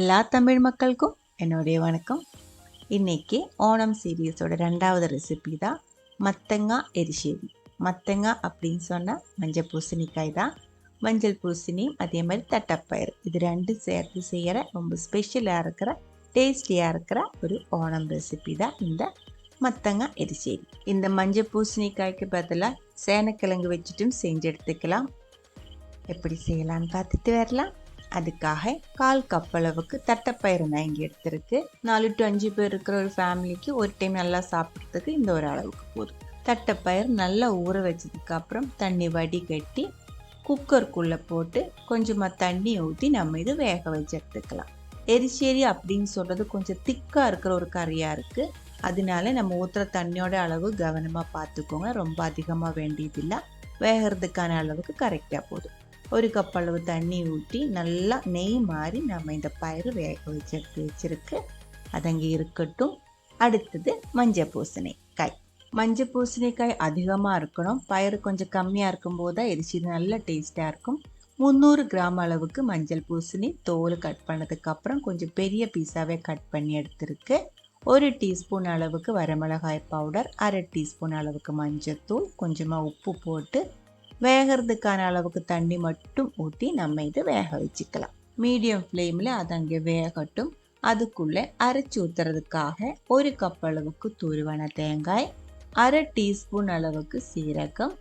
எல்லா தமிழ் மக்களுக்கும் என்னுடைய வணக்கம். இன்னைக்கு ஓணம் சீரியஸோட 2வது ரெசிபி தான் மத்தங்கா எரிசேரி. மத்தங்கா அப்படின்னு சொன்னால் மஞ்சள் பூசணிக்காய் தான். மஞ்சள் பூசணி அதே மாதிரி தட்டைப்பயிறு இது ரெண்டும் சேர்த்து செய்கிற ரொம்ப ஸ்பெஷலாக இருக்கிற டேஸ்டியாக இருக்கிற ஒரு ஓணம் ரெசிபி தான் இந்த மத்தங்கா எரிசேரி. இந்த மஞ்சள் பூசணிக்காய்க்கு பதிலாக சேனக்கிழங்கு வச்சுட்டும் செஞ்சு எடுத்துக்கலாம். எப்படி செய்யலான்னு பார்த்துட்டு வரலாம். அதுக்காக 1/4 கப் அளவுக்கு தட்டைப்பயிறு நான் இங்கே எடுத்துருக்கு. 4 to 5 பேர் இருக்கிற ஒரு ஃபேமிலிக்கு ஒரு டைம் நல்லா சாப்பிட்றதுக்கு இந்த ஒரு அளவுக்கு போதும். தட்டைப்பயிறு நல்லா ஊற வச்சதுக்கு அப்புறம் தண்ணி வடிகட்டி குக்கருக்குள்ளே போட்டு கொஞ்சமாக தண்ணி ஊற்றி நம்ம இது வேக வச்சு எடுத்துக்கலாம். எரிசேரி அப்படின்னு சொல்கிறது கொஞ்சம் திக்காக இருக்கிற ஒரு கறியாக இருக்குது. அதனால நம்ம ஊற்றுற தண்ணியோட அளவு கவனமாக பார்த்துக்கோங்க. ரொம்ப அதிகமாக வேண்டியதில்லை, வேகிறதுக்கான அளவுக்கு கரெக்டாக போதும். 1 கப் அளவு தண்ணி ஊற்றி நல்லா நெய் மாதிரி நம்ம இந்த பயிறு வேக வச்சு எடுத்து வச்சிருக்கு. அது அங்கே இருக்கட்டும். அடுத்தது மஞ்சள் பூசணிக்காய். மஞ்சள் பூசணிக்காய் அதிகமாக இருக்கணும், பயிறு கொஞ்சம் கம்மியாக இருக்கும்போது தான் எரிசேரி நல்ல டேஸ்ட்டாக இருக்கும். 300 கிராம் அளவுக்கு மஞ்சள் பூசணி தோல் கட் பண்ணதுக்கப்புறம் கொஞ்சம் பெரிய பீஸாகவே கட் பண்ணி எடுத்துருக்கு. 1 டீஸ்பூன் அளவுக்கு வரமிளகாய் பவுடர், 1/2 டீஸ்பூன் அளவுக்கு மஞ்சத்தூள், கொஞ்சமாக உப்பு போட்டு வேகிறதுக்கான அளவுக்கு தண்ணி மட்டும் ஊற்றி நம்ம இது வேக வச்சுக்கலாம். மீடியம் ஃப்ளேமில் அது அங்கே வேகட்டும். அதுக்குள்ளே அரைச்சி ஊற்றுறதுக்காக 1 கப் அளவுக்கு துருவன தேங்காய், 1/2 டீஸ்பூன் அளவுக்கு சீரகம்,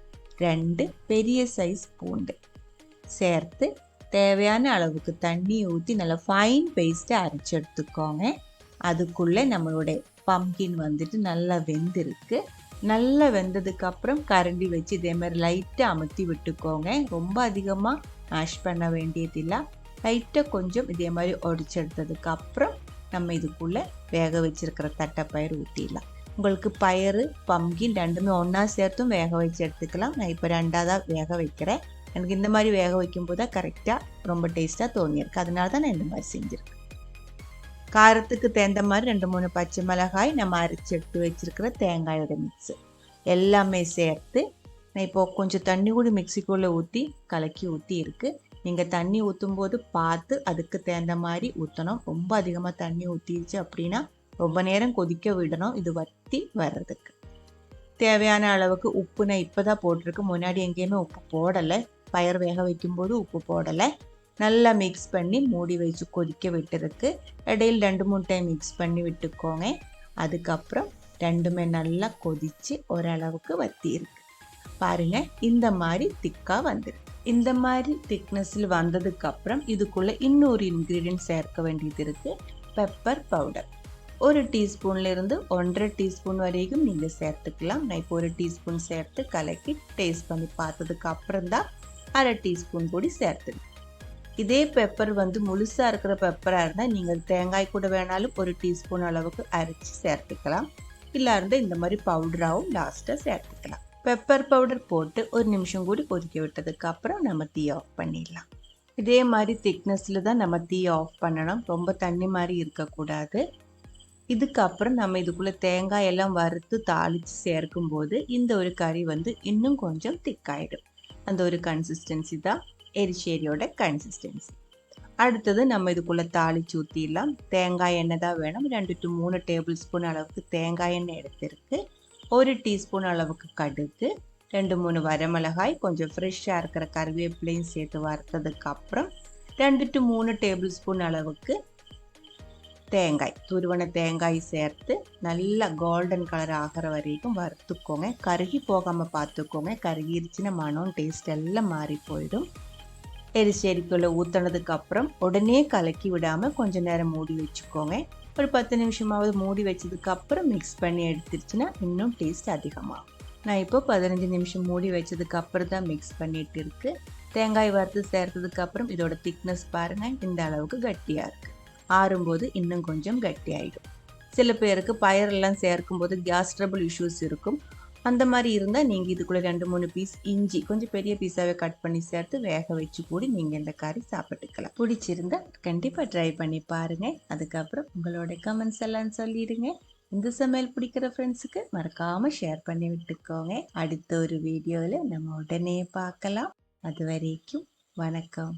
2 பெரிய சைஸ் பூண்டு சேர்த்து தேவையான அளவுக்கு தண்ணி ஊற்றி நல்லா ஃபைன் பேஸ்ட்டை அரைச்சி எடுத்துக்கோங்க. அதுக்குள்ளே நம்மளுடைய பம்கின் வந்துட்டு நல்லா வெந்திருக்கு. நல்லா வெந்ததுக்கு அப்புறம் கரண்டி வச்சு இதே மாதிரி லைட்டாக அமுத்தி விட்டுக்கோங்க. ரொம்ப அதிகமாக மேஷ் பண்ண வேண்டியதில்லை, லைட்டாக கொஞ்சம் இதே மாதிரி உடைச்செடுத்ததுக்கு அப்புறம் நம்ம இதுக்குள்ளே வேக வச்சிருக்கிற தட்டைப்பயிறு ஊற்றிடலாம். உங்களுக்கு பயிறு பம்கின் ரெண்டுமே ஒன்றா சேர்த்தும் வேக வச்சு எடுத்துக்கலாம். நான் இப்போ 2ஆக தான் வேக வைக்கிறேன். எனக்கு இந்த மாதிரி வேக வைக்கும்போது தான் கரெக்டாக ரொம்ப டேஸ்ட்டாக தோணியிருக்கு. அதனால தான் நான் இந்த மாதிரி செஞ்சுருக்கேன். காரத்துக்கு தகுந்த மாதிரி 2-3 பச்சை மிளகாய், நம்ம அரைச்சி எடுத்து வச்சிருக்கிற தேங்காயோட மிக்ஸு எல்லாமே சேர்த்து நான் இப்போது கொஞ்சம் தண்ணி கூட மிக்சிக்குள்ளே ஊற்றி கலக்கி ஊற்றி இருக்குது. நீங்கள் தண்ணி ஊற்றும் போது பார்த்து அதுக்கு தகுந்த மாதிரி ஊற்றணும். ரொம்ப அதிகமாக தண்ணி ஊற்றிடுச்சு அப்படின்னா ரொம்ப நேரம் கொதிக்க விடணும், இது வற்றி வர்றதுக்கு. தேவையான அளவுக்கு உப்பு நான் இப்போ தான் போட்டிருக்கு, முன்னாடி எங்கேயுமே உப்பு போடலை. பயிர் வேக வைக்கும்போது உப்பு போடலை. நல்லா மிக்ஸ் பண்ணி மூடி வச்சு கொதிக்க விட்டுருக்கு. இடையில் 2-3 டைம் மிக்ஸ் பண்ணி விட்டுக்கோங்க. அதுக்கப்புறம் ரெண்டுமே நல்லா கொதித்து ஓரளவுக்கு வற்றி இருக்கு பாருங்க. இந்த மாதிரி திக்காக வந்துருக்கு. இந்த மாதிரி திக்னஸில் வந்ததுக்கப்புறம் இதுக்குள்ளே இன்னொரு இன்க்ரீடியன்ட் சேர்க்க வேண்டியது இருக்குது. பெப்பர் பவுடர் 1 டீஸ்பூன்லேருந்து 1.5 டீஸ்பூன் வரைக்கும் நீங்கள் சேர்த்துக்கலாம். நான் இப்போ 1 டீஸ்பூன் சேர்த்து கலக்கி டேஸ்ட் பண்ணி பார்த்ததுக்கு அப்புறம் தான் 1/2 டீஸ்பூன் பொடி சேர்த்துருக்கேன். இதே பெப்பர் வந்து முழுசாக இருக்கிற பெப்பராக இருந்தால் நீங்கள் தேங்காய் கூட வேணாலும் 1 டீஸ்பூன் அளவுக்கு அரைச்சி சேர்த்துக்கலாம். இல்லை இருந்தால் இந்த மாதிரி பவுடராகவும் லாஸ்ட்டாக சேர்த்துக்கலாம். பெப்பர் பவுடர் போட்டு 1 நிமிஷம் கூடி கொதிக்க விட்டதுக்கு அப்புறம் நம்ம தீ ஆஃப் பண்ணிடலாம். இதே மாதிரி திக்னஸில் தான் நம்ம தீ ஆஃப் பண்ணணும், ரொம்ப தண்ணி மாதிரி இருக்கக்கூடாது. இதுக்கப்புறம் நம்ம இதுக்குள்ளே தேங்காய் எல்லாம் வறுத்து தாளித்து சேர்க்கும்போது இந்த ஒரு கறி வந்து இன்னும் கொஞ்சம் திக்காயிடும். அந்த ஒரு கன்சிஸ்டன்சி தான் எரிசேரியோட கன்சிஸ்டன்சி. அடுத்தது நம்ம இதுக்குள்ளே தாளிச்சு ஊற்றிடலாம். தேங்காய் எண்ணெய் தான் வேணும். 2 to 3 டேபிள் ஸ்பூன் அளவுக்கு தேங்காய் எண்ணெய் எடுத்திருக்கு. 1 டீஸ்பூன் அளவுக்கு கடுகு, 2-3 வரமிளகாய், கொஞ்சம் ஃப்ரெஷ்ஷாக இருக்கிற கருவேப்பிலையும் சேர்த்து வறுத்ததுக்கு அப்புறம் 2 to 3 டேபிள் ஸ்பூன் அளவுக்கு தேங்காய், துருவன தேங்காய் சேர்த்து நல்லா கோல்டன் கலர் ஆகிற வரைக்கும் வறுத்துக்கோங்க. கருகி போகாமல் பார்த்துக்கோங்க, கருகிருச்சுன்னா மனம் டேஸ்ட் எல்லாம் மாறி போயிடும். எரிசேரிக்குள்ளே ஊற்றினதுக்கு அப்புறம் உடனே கலக்கி விடாமல் கொஞ்சம் நேரம் மூடி வச்சுக்கோங்க. ஒரு 10 நிமிஷமாவது மூடி வச்சதுக்கு அப்புறம் மிக்ஸ் பண்ணி எடுத்துருச்சுன்னா இன்னும் டேஸ்ட் அதிகமாகும். நான் இப்போ 15 நிமிஷம் மூடி வச்சதுக்கு அப்புறம் தான் மிக்ஸ் பண்ணிட்டு இருக்கு. தேங்காய் வறுத்து சேர்த்ததுக்கு அப்புறம் இதோட திக்னஸ் பாருங்கள், இந்த அளவுக்கு கட்டியாக இருக்குது. ஆறும்போது இன்னும் கொஞ்சம் கட்டியாயிடும். சில பேருக்கு பயிரெல்லாம் சேர்க்கும்போது கேஸ் ட்ரபிள் இஷ்யூஸ் இருக்கும். அந்த மாதிரி இருந்தால் நீங்கள் இதுக்குள்ளே 2-3 பீஸ் இஞ்சி கொஞ்சம் பெரிய பீஸாகவே கட் பண்ணி சேர்த்து வேக வச்சு கூடி நீங்கள் இந்த கறி சாப்பிட்டுக்கலாம். பிடிச்சிருந்தா கண்டிப்பாக ட்ரை பண்ணி பாருங்கள். அதுக்கப்புறம் உங்களோட கமெண்ட்ஸ் எல்லாம் சொல்லிடுங்க. இந்த சமையல் பிடிக்கிற ஃப்ரெண்ட்ஸுக்கு மறக்காமல் ஷேர் பண்ணி விட்டுக்கோங்க. அடுத்த ஒரு வீடியோவில் நம்ம உடனே பார்க்கலாம். அது வரைக்கும் வணக்கம்.